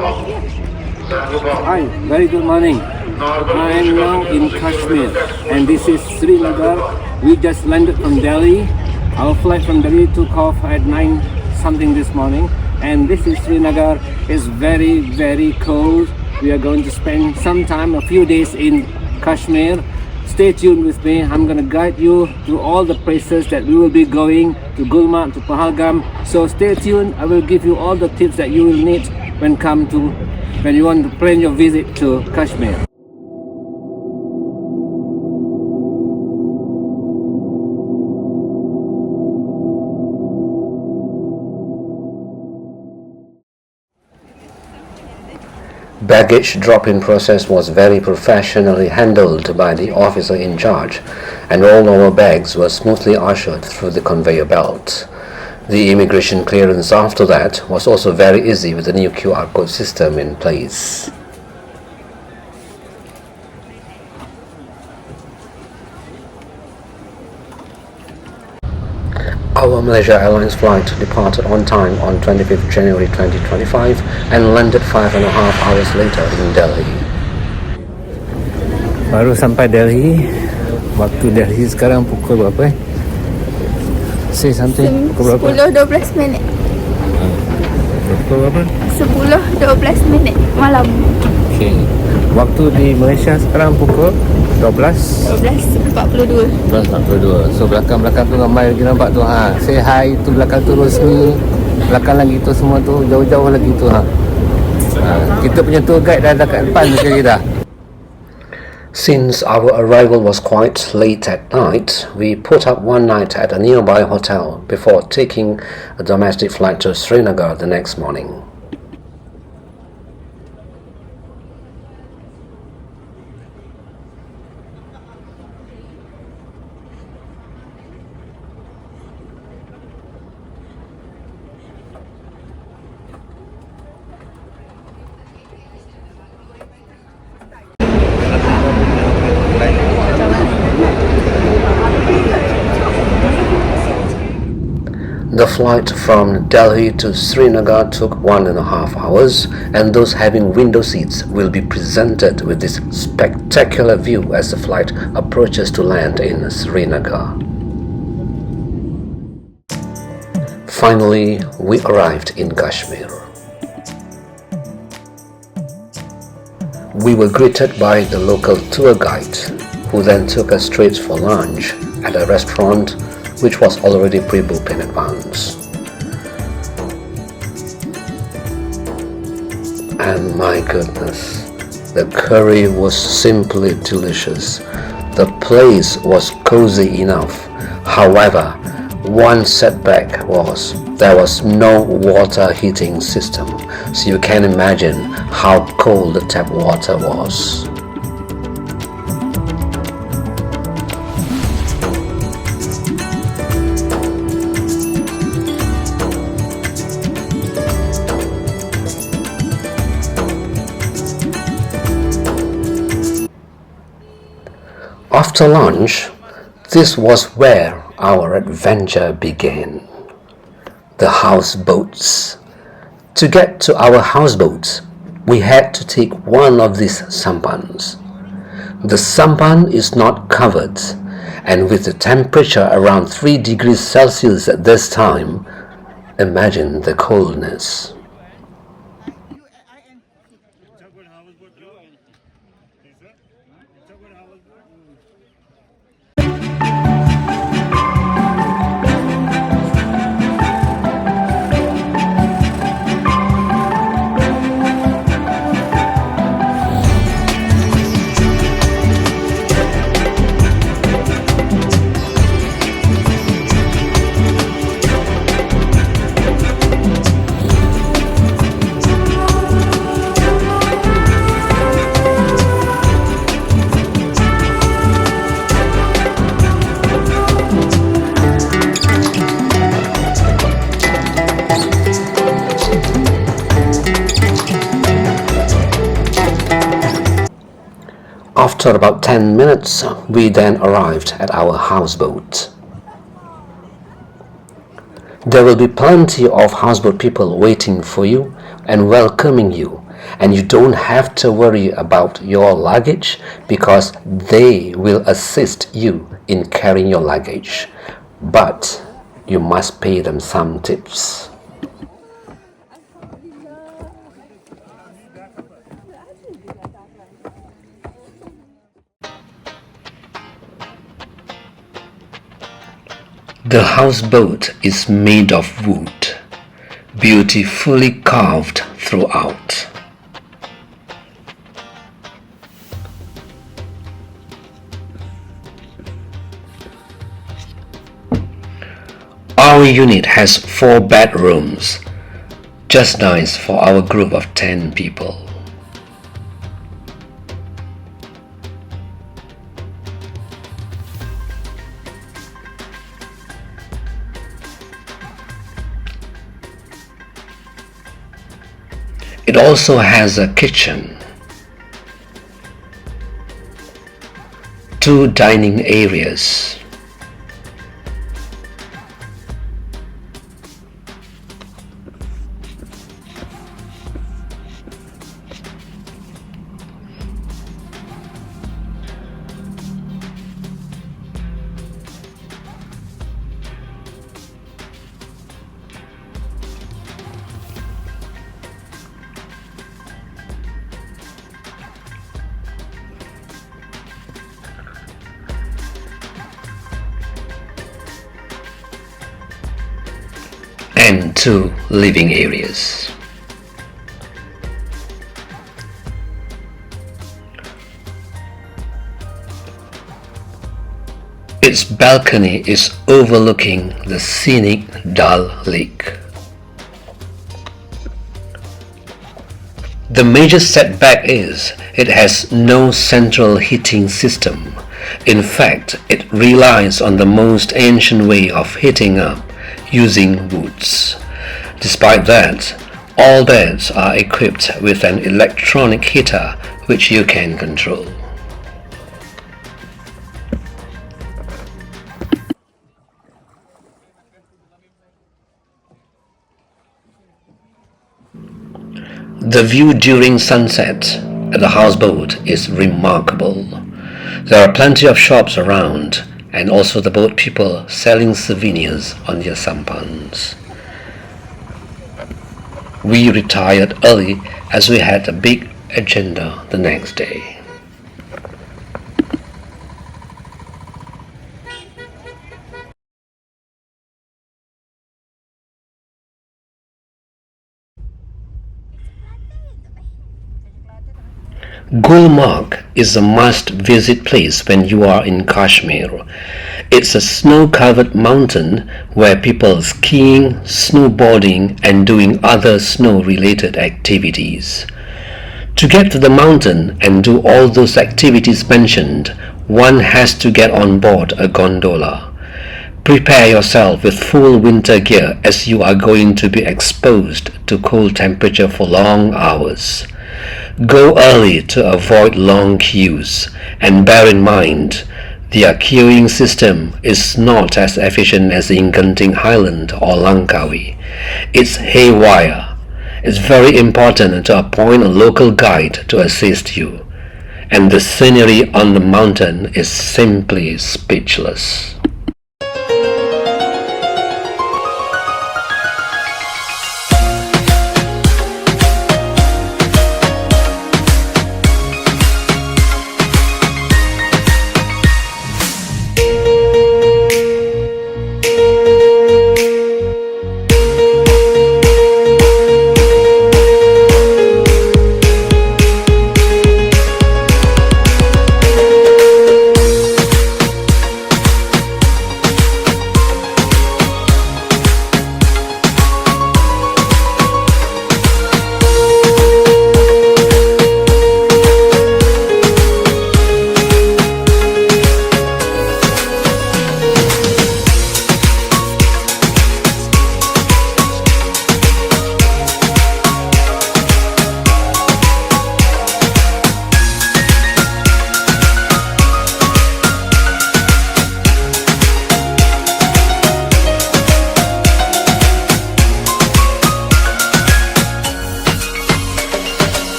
Hi, very good morning. I am now in Kashmir and this is Srinagar. We just landed from Delhi. Our flight from Delhi took off at 9 something this morning and this is Srinagar. It's very cold. We are going to spend some time, a few days in Kashmir. Stay tuned with me. I'm going to guide you to all the places that we will be going, to Gulmarg, to Pahalgam. So stay tuned. I will give you all the tips that you will need when you want to plan your visit to Kashmir. Baggage drop-in process was very professionally handled by the officer in charge, and all our bags were smoothly ushered through the conveyor belt. The immigration clearance after that was also very easy with the new QR code system in place. Our Malaysia Airlines flight departed on time on 25th January 2025 and landed 5.5 hours later in Delhi. Baru sampai Delhi. Waktu Delhi sekarang pukul berapa? Say something. Pukul berapa? 10-12 minit. Pukul berapa? 10-12 minit malam. Okay. Waktu di Malaysia sekarang pukul 12.42. So belakang-belakang tu ramai lagi nampak tu ha. Say hi, tu belakang tu Rosni. Belakang lagi tu semua tu, jauh-jauh lagi tu ha. Kita punya tour guide dah dekat depan sekali dah. Since our arrival was quite late at night, we put up one night at a nearby hotel before taking a domestic flight to Srinagar the next morning. The flight from Delhi to Srinagar took 1.5 hours, and those having window seats will be presented with this spectacular view as the flight approaches to land in Srinagar. Finally, we arrived in Kashmir. We were greeted by the local tour guide, who then took us straight for lunch at a restaurant which was already pre-booked in advance. And my goodness, the curry was simply delicious. The place was cozy enough. However, one setback was there was no water heating system, so you can imagine how cold the tap water was. After lunch, this was where our adventure began. The houseboats. To get to our houseboats, we had to take one of these sampans. The sampan is not covered, and with the temperature around 3 degrees Celsius at this time, imagine the coldness. After about 10 minutes, we then arrived at our houseboat. There will be plenty of houseboat people waiting for you and welcoming you and you don't have to worry about your luggage because they will assist you in carrying your luggage. But you must pay them some tips. The houseboat is made of wood, beautifully carved throughout. Our unit has 4 bedrooms, just nice for our group of 10 people. It also has a kitchen, 2 dining areas, and 2 living areas. Its balcony is overlooking the scenic Dal Lake. The major setback is it has no central heating system. In fact, it relies on the most ancient way of heating up, using woods. Despite that, all beds are equipped with an electronic heater which you can control. The view during sunset at the houseboat is remarkable. There are plenty of shops around, and also the boat people selling souvenirs on their sampans. We retired early as we had a big agenda the next day. Gulmarg is a must-visit place when you are in Kashmir. It's a snow-covered mountain where people are skiing, snowboarding and doing other snow-related activities. To get to the mountain and do all those activities mentioned, one has to get on board a gondola. Prepare yourself with full winter gear as you are going to be exposed to cold temperature for long hours. Go early to avoid long queues, and bear in mind, their queuing system is not as efficient as in Genting Highland or Langkawi. It's haywire. It's very important to appoint a local guide to assist you, and the scenery on the mountain is simply speechless.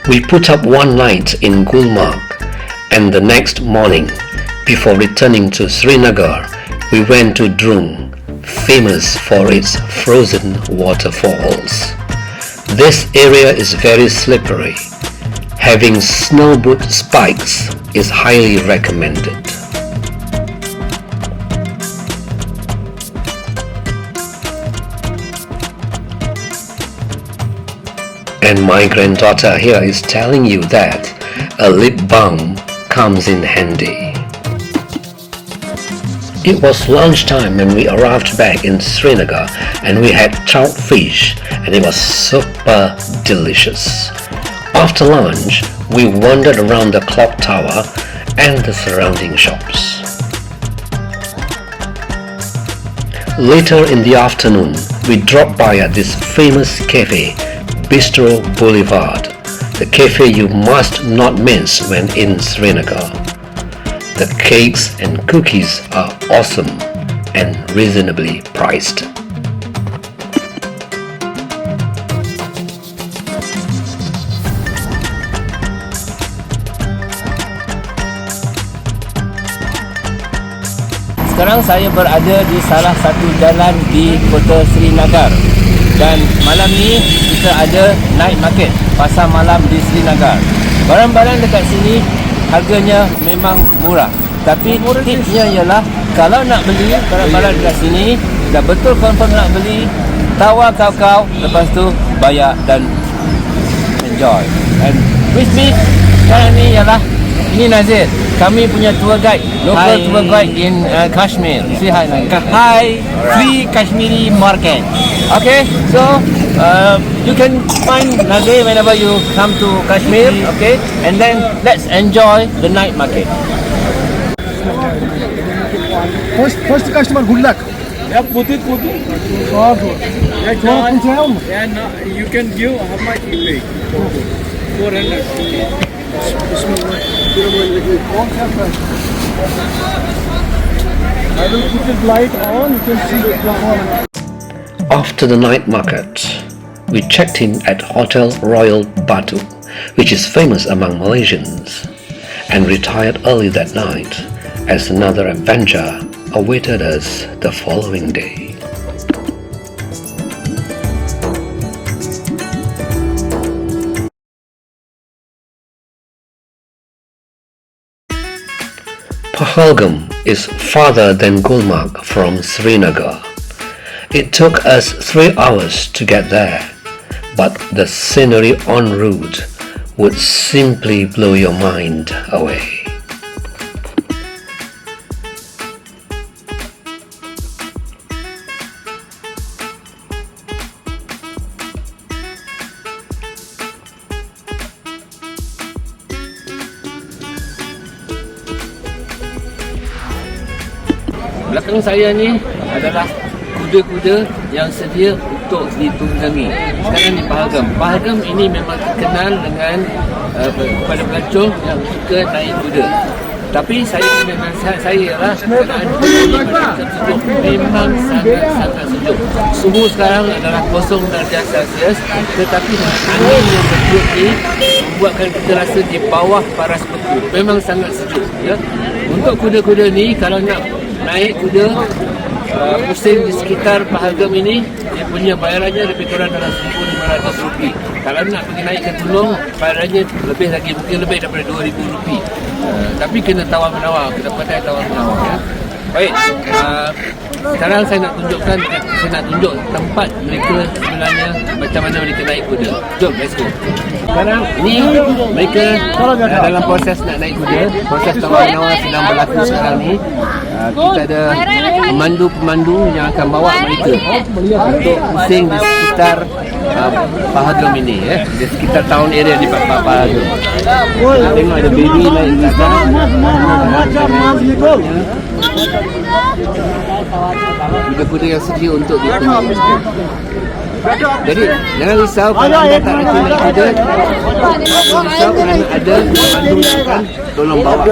We put up one night in Gulmarg, and the next morning, before returning to Srinagar, we went to Drung, famous for its frozen waterfalls. This area is very slippery. Having snow boot spikes is highly recommended. And my granddaughter here is telling you that a lip balm comes in handy. It was lunchtime when we arrived back in Srinagar, and we had trout fish, and it was super delicious. After lunch, we wandered around the clock tower and the surrounding shops. Later in the afternoon, we dropped by at this famous cafe, Bistro Boulevard, the cafe you must not miss when in Srinagar. The cakes and cookies are awesome and reasonably priced. Sekarang saya berada di salah satu jalan di kota Srinagar, dan malam ni kita ada night market, pasar malam di Srinagar. Barang-barang dekat sini harganya memang murah, tapi tipsnya ialah kalau nak beli barang-barang dekat sini, dah betul confirm nak beli, tawar kau-kau, lepas tu bayar dan enjoy. And with me sekarang ni ialah ini Nazir, kami punya tour guide, local tour guide in Kashmir. Say hi, Nazir. Hi, free Kashmiri market. Okay, so you can find Nazir whenever you come to Kashmir, okay? And then let's enjoy the night market. First customer, good luck. Yeah, put it. Yeah, John. Yeah, no, you can give how much you pay? 400. I will put the light on, you can see the flower. After the night market, we checked in at Hotel Royal Batu, which is famous among Malaysians, and retired early that night as another adventure awaited us the following day. Pahalgam is farther than Gulmarg from Srinagar. It took us 3 hours to get there, but the scenery en route would simply blow your mind away. Belakang saya ni adalah kuda-kuda yang sedia untuk ditunggangi. Sekarang di Pahalgam. Pahalgam ini memang terkenal dengan kepada pelancong yang suka naik kuda. Tapi saya punya nasihat saya ialah keadaan sejuk, memang sangat sejuk. Suhu sekarang adalah 0 darjah Celsius, tetapi dengan angin yang sejuk ni membuatkan kita rasa di bawah paras beku. Memang sangat sejuk, ya. Untuk kuda-kuda ni kalau nak naik kuda pusing di sekitar Pahalgam ini, dia punya bayarannya lebih kurang dalam RM1,500. Kalau nak pergi naik ke gunung, bayarannya lebih lagi, mungkin lebih daripada RM2,000. Tapi kena tawar-menawar, kena pandai tawar-menawar, ya. Baik, sekarang saya nak tunjuk tempat mereka sebenarnya, macam mana mereka naik kuda. Jom, let's go. Sekarang ni mereka dalam proses nak naik kuda. Proses tawar-menawar sedang berlaku sekarang ni. Kita ada pemandu-pemandu yang akan bawa mereka untuk pusing di sekitar Pahalgam ini, ya. Di sekitar town area di Pahalgam. Tengok ada baby naik ke atas. Kuda-kuda yang sedia untuk ditunggangi. Jadi jangan risau kalau anda tak rasa naik kuda. Jangan risau kerana ada pemandu yang akan tolong bawa.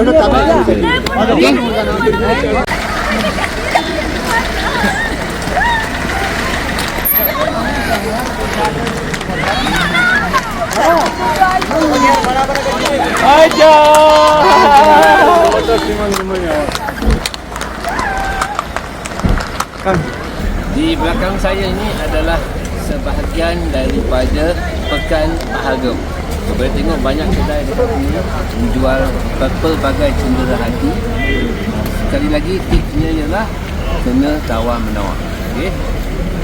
Okey? aja. Di belakang saya ini adalah sebahagian daripada Pekan Mahal. So, boleh tengok banyak kedai dekat sini menjual pelbagai cendera hati. Sekali lagi tipsnya ialah kena tawar-menawar. Okey.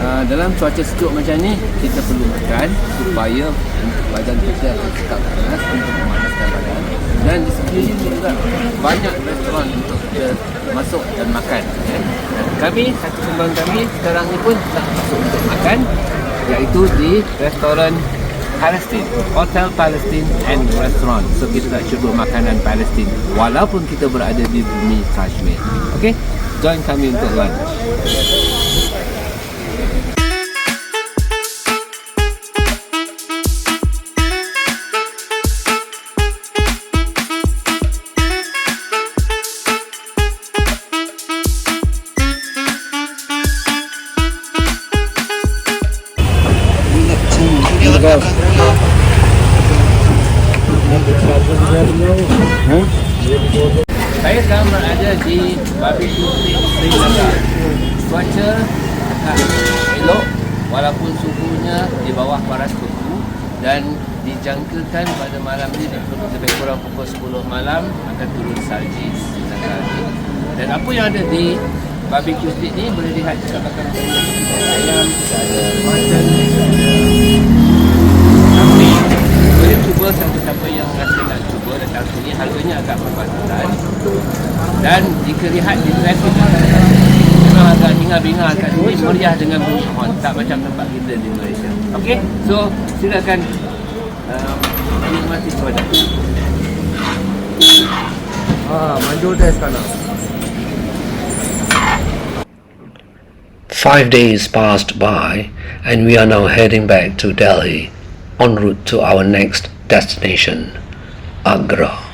Dalam cuaca sejuk macam ni kita perlu makan supaya badan kita tetap panas untuk memanaskan badan. Dan di sekeliling juga banyak restoran untuk kita masuk dan makan. Kami, satu sumbangan kami sekarang ni pun nak masuk untuk makan, iaitu di restoran Palestine, Hotel Palestine and Restaurant. So kita nak cuba makanan Palestin walaupun kita berada di bumi Kashmir. Okay, join kami untuk lunch. Saya sekarang berada di Barbecue Street, Sri Lanka. Cuaca elok walaupun suhunya di bawah paras kuku, dan dijangkakan pada malam ni lebih kurang pukul 10 malam akan turun salji Sri Lanka. Dan apa yang ada di Barbecue Street ni boleh lihat dekat belakang saya. Ayam, ada macam boleh cuba siapa-siapa yang rasa nak cuba datang sini. Harganya agak berpatutan, dan jika lihat di traffic memang agak hingar-bingar kat sini, meriah dengan bunyi horn, tak macam tempat kita di Malaysia. Okey, so silakan menikmati cuaca. Manjur dah sekarang. 5 days passed by and we are now heading back to Delhi en route to our next destination, Agra.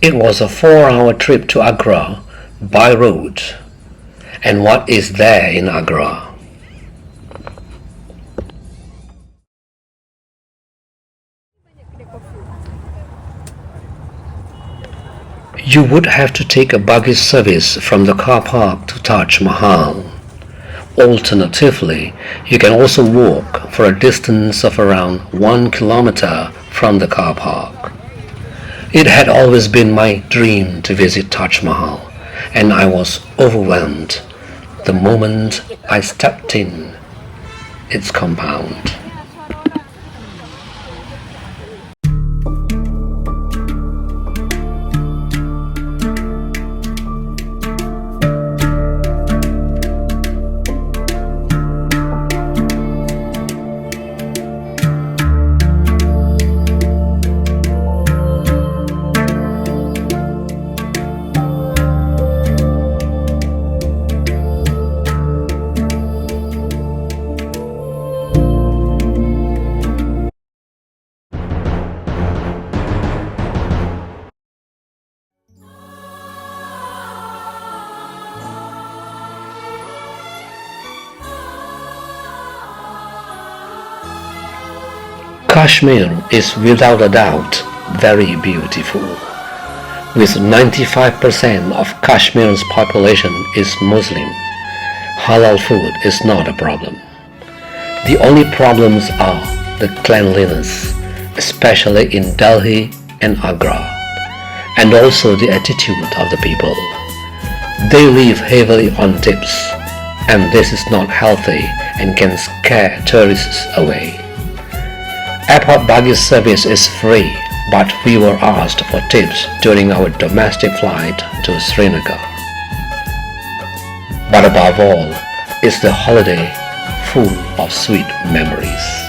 It was a 4-hour trip to Agra by road. And what is there in Agra? You would have to take a buggy service from the car park to Taj Mahal. Alternatively, you can also walk for a distance of around 1 kilometer from the car park. It had always been my dream to visit Taj Mahal, and I was overwhelmed the moment I stepped in its compound. Kashmir is without a doubt very beautiful. With 95% of Kashmir's population is Muslim, halal food is not a problem. The only problems are the cleanliness, especially in Delhi and Agra, and also the attitude of the people. They live heavily on tips, and this is not healthy and can scare tourists away. Airport baggage service is free, but we were asked for tips during our domestic flight to Srinagar. But above all, it's the holiday full of sweet memories.